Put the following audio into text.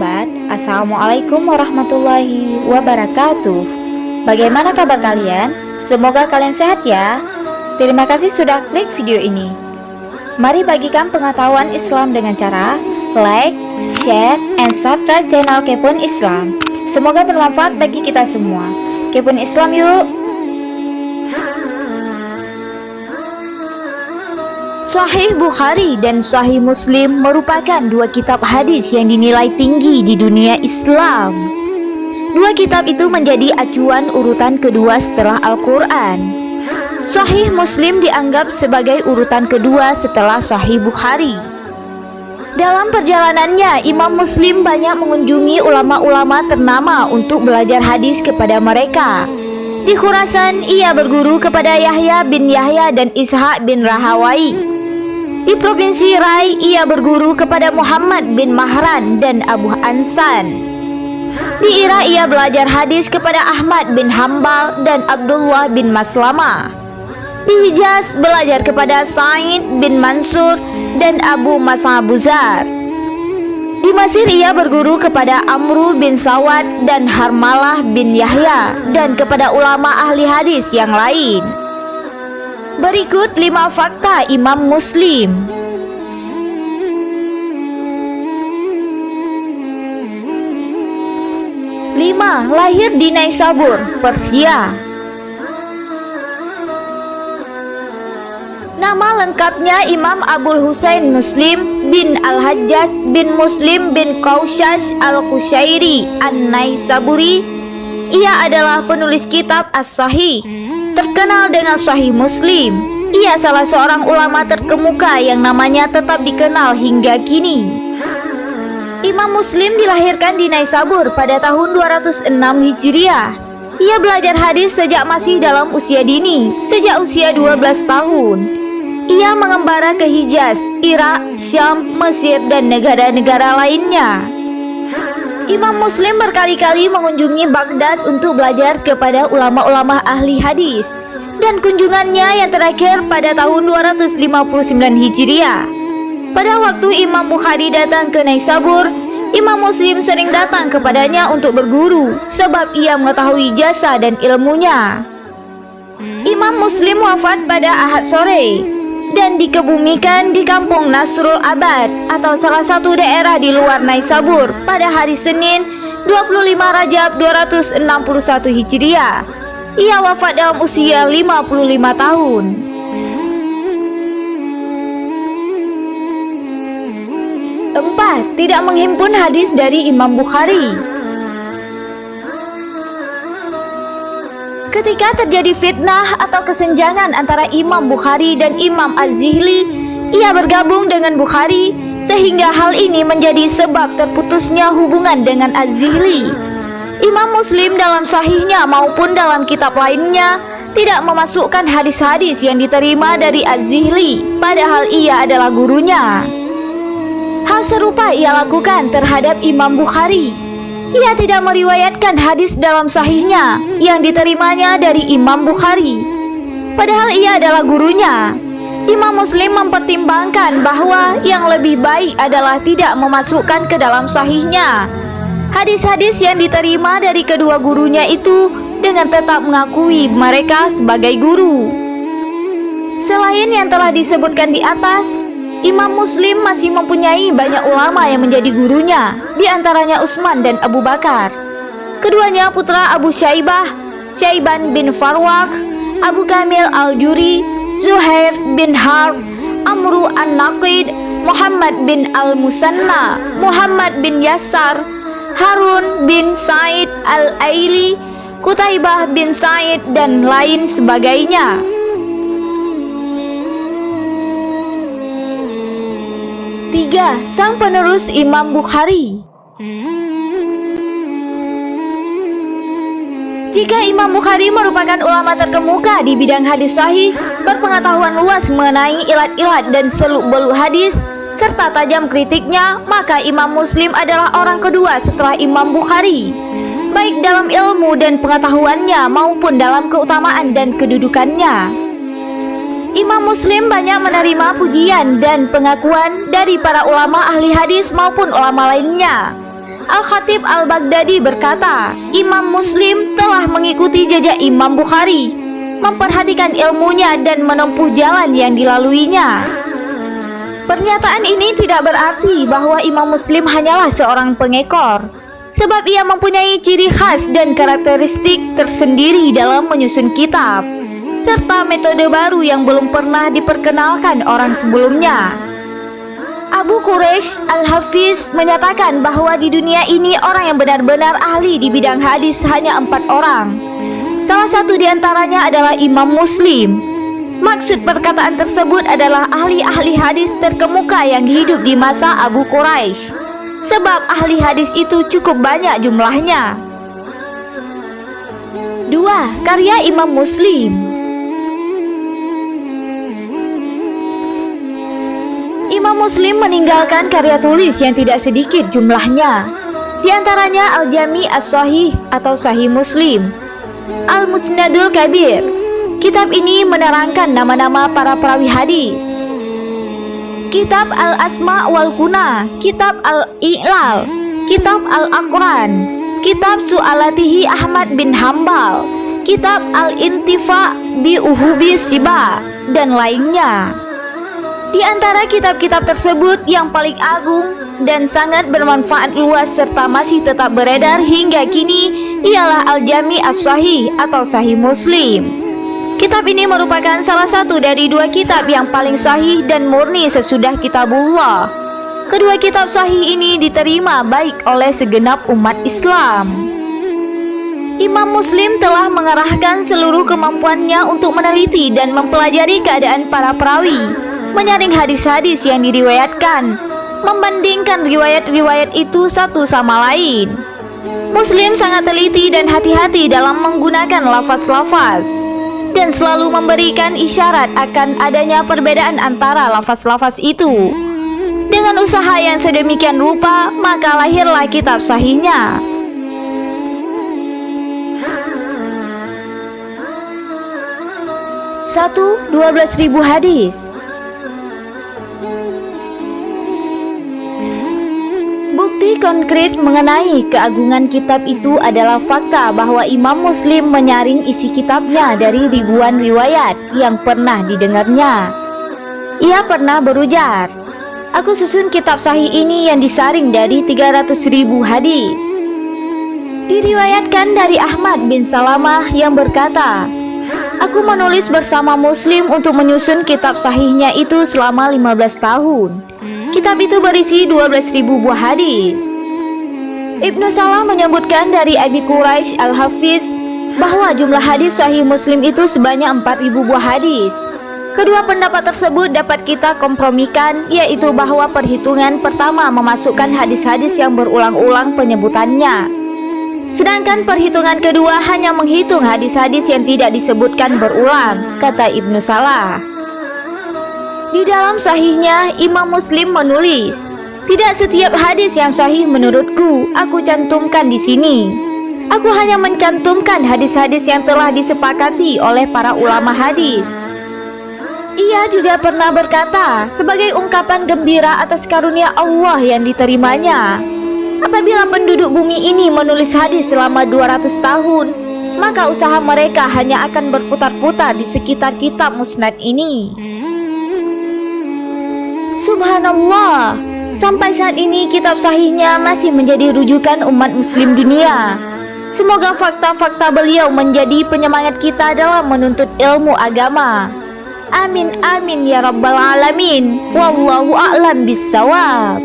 sahabat, Assalamualaikum warahmatullahi wabarakatuh. Bagaimana kabar kalian? Semoga kalian sehat ya. Terima kasih sudah klik video ini. Mari bagikan pengetahuan Islam dengan cara like, share, and subscribe channel Kepoin Islam. Semoga bermanfaat bagi kita semua. Kepoin Islam yuk. Sahih Bukhari dan Sahih Muslim merupakan dua kitab hadis yang dinilai tinggi di dunia Islam. Dua kitab itu menjadi acuan urutan kedua setelah Al-Quran. Sahih Muslim dianggap sebagai urutan kedua setelah Sahih Bukhari. Dalam perjalanannya, Imam Muslim banyak mengunjungi ulama-ulama ternama untuk belajar hadis kepada mereka. Di Khurasan, ia berguru kepada Yahya bin Yahya dan Ishaq bin Rahawai. Di Provinsi Rai, ia berguru kepada Muhammad bin Mahran dan Abu Ansan. Di Irak, ia belajar hadis kepada Ahmad bin Hambal dan Abdullah bin Maslamah. Di Hijaz, belajar kepada Sa'id bin Mansur dan Abu Mas'abuzar. Di Mesir, ia berguru kepada Amru bin Sawad dan Harmalah bin Yahya dan kepada ulama ahli hadis yang lain. Berikut 5 fakta Imam Muslim. 5. Lahir di Naisabur, Persia. Nama lengkapnya Imam Abul Husain Muslim bin Al-Hajjaj bin Muslim bin Qaushash Al-Qushairi An-Naisaburi. Ia adalah penulis kitab As-Sahih, terkenal dengan Sahih Muslim. Ia salah seorang ulama terkemuka yang namanya tetap dikenal hingga kini. Imam Muslim dilahirkan di Naisabur pada tahun 206 Hijriah. Ia belajar hadis sejak masih dalam usia dini, sejak usia 12 tahun. Ia mengembara ke Hijaz, Irak, Syam, Mesir, dan negara-negara lainnya. Imam Muslim berkali-kali mengunjungi Baghdad untuk belajar kepada ulama-ulama ahli hadis, dan kunjungannya yang terakhir pada tahun 259 Hijriah. Pada waktu Imam Bukhari datang ke Naisabur, Imam Muslim sering datang kepadanya untuk berguru, sebab ia mengetahui jasa dan ilmunya. Imam Muslim wafat pada Ahad sore dan dikebumikan di kampung Nasrul Abad atau salah satu daerah di luar Naisabur pada hari Senin 25 Rajab 261 Hijriah. Ia wafat dalam usia 55 tahun. 4. Tidak menghimpun hadis dari Imam Bukhari. Ketika terjadi fitnah atau kesenjangan antara Imam Bukhari dan Imam Az-Zihli, ia bergabung dengan Bukhari, sehingga hal ini menjadi sebab terputusnya hubungan dengan Az-Zihli. Imam Muslim dalam sahihnya maupun dalam kitab lainnya tidak memasukkan hadis-hadis yang diterima dari Az-Zihli, padahal ia adalah gurunya. Hal serupa ia lakukan terhadap Imam Bukhari. Ia tidak meriwayatkan hadis dalam sahihnya yang diterimanya dari Imam Bukhari, padahal ia adalah gurunya. Imam Muslim mempertimbangkan bahwa yang lebih baik adalah tidak memasukkan ke dalam sahihnya hadis-hadis yang diterima dari kedua gurunya itu, dengan tetap mengakui mereka sebagai guru. Selain yang telah disebutkan di atas, Imam Muslim masih mempunyai banyak ulama yang menjadi gurunya, di antaranya Utsman dan Abu Bakar. Keduanya putra Abu Syaibah, Syaiban bin Farwakh, Abu Kamil Al-Juri, Zuhair bin Harb, Amru An-Naqid, Muhammad bin Al-Musanna, Muhammad bin Yasar, Harun bin Said Al-Aili, Qutaibah bin Said, dan lain sebagainya. 3. Sang penerus Imam Bukhari. Jika Imam Bukhari merupakan ulama terkemuka di bidang hadis sahih, berpengetahuan luas mengenai ilat-ilat dan seluk-beluk hadis, serta tajam kritiknya, maka Imam Muslim adalah orang kedua setelah Imam Bukhari, baik dalam ilmu dan pengetahuannya maupun dalam keutamaan dan kedudukannya. Imam Muslim banyak menerima pujian dan pengakuan dari para ulama ahli hadis maupun ulama lainnya. Al-Khatib Al-Baghdadi berkata, Imam Muslim telah mengikuti jejak Imam Bukhari, memperhatikan ilmunya dan menempuh jalan yang dilaluinya. Pernyataan ini tidak berarti bahwa Imam Muslim hanyalah seorang pengekor, sebab ia mempunyai ciri khas dan karakteristik tersendiri dalam menyusun kitab, serta metode baru yang belum pernah diperkenalkan orang sebelumnya. Abu Quraish Al-Hafiz menyatakan bahwa di dunia ini orang yang benar-benar ahli di bidang hadis hanya 4 orang. Salah satu di antaranya adalah Imam Muslim. Maksud perkataan tersebut adalah ahli-ahli hadis terkemuka yang hidup di masa Abu Quraish, sebab ahli hadis itu cukup banyak jumlahnya. 2. Karya Imam Muslim. Imam Muslim meninggalkan karya tulis yang tidak sedikit jumlahnya. Di antaranya Al-Jami As-Sahih atau Sahih Muslim, Al-Musnadul Kabir. Kitab ini menerangkan nama-nama para perawi hadis. Kitab Al-Asma wal Kuna, Kitab Al-I'lal, Kitab Al-Aqran, Kitab Su'alatihi Ahmad bin Hambal, Kitab Al-Intifa bi Uhubi Siba, dan lainnya. Di antara kitab-kitab tersebut yang paling agung dan sangat bermanfaat luas serta masih tetap beredar hingga kini ialah Al-Jami As-Sahih atau Sahih Muslim. Kitab ini merupakan salah satu dari 2 kitab yang paling sahih dan murni sesudah Kitabullah. Kedua kitab sahih ini diterima baik oleh segenap umat Islam. Imam Muslim telah mengerahkan seluruh kemampuannya untuk meneliti dan mempelajari keadaan para perawi, menyaring hadis-hadis yang diriwayatkan, membandingkan riwayat-riwayat itu satu sama lain. Muslim sangat teliti dan hati-hati dalam menggunakan lafaz-lafaz, dan selalu memberikan isyarat akan adanya perbedaan antara lafaz-lafaz itu. Dengan usaha yang sedemikian rupa, maka lahirlah kitab sahihnya. Satu, 12.000 hadis. Bukti konkret mengenai keagungan kitab itu adalah fakta bahwa Imam Muslim menyaring isi kitabnya dari ribuan riwayat yang pernah didengarnya. Ia pernah berujar, "Aku susun kitab sahih ini yang disaring dari 300.000 hadis." Diriwayatkan dari Ahmad bin Salamah yang berkata, "Aku menulis bersama Muslim untuk menyusun kitab sahihnya itu selama 15 tahun. Kitab itu berisi 12.000 buah hadis." Ibnu Salah menyebutkan dari Abi Quraish Al-Hafiz bahwa jumlah hadis Sahih Muslim itu sebanyak 4.000 buah hadis. Kedua pendapat tersebut dapat kita kompromikan, yaitu bahwa perhitungan pertama memasukkan hadis-hadis yang berulang-ulang penyebutannya, sedangkan perhitungan kedua hanya menghitung hadis-hadis yang tidak disebutkan berulang, kata Ibnu Salah. Di dalam sahihnya, Imam Muslim menulis, "Tidak setiap hadis yang sahih menurutku aku cantumkan di sini. Aku hanya mencantumkan hadis-hadis yang telah disepakati oleh para ulama hadis." Ia juga pernah berkata sebagai ungkapan gembira atas karunia Allah yang diterimanya, "Apabila penduduk bumi ini menulis hadis selama 200 tahun, maka usaha mereka hanya akan berputar-putar di sekitar kitab musnad ini." Subhanallah, sampai saat ini kitab sahihnya masih menjadi rujukan umat muslim dunia. Semoga fakta-fakta beliau menjadi penyemangat kita dalam menuntut ilmu agama. Amin amin ya rabbal alamin. Wallahu a'lam bissawab.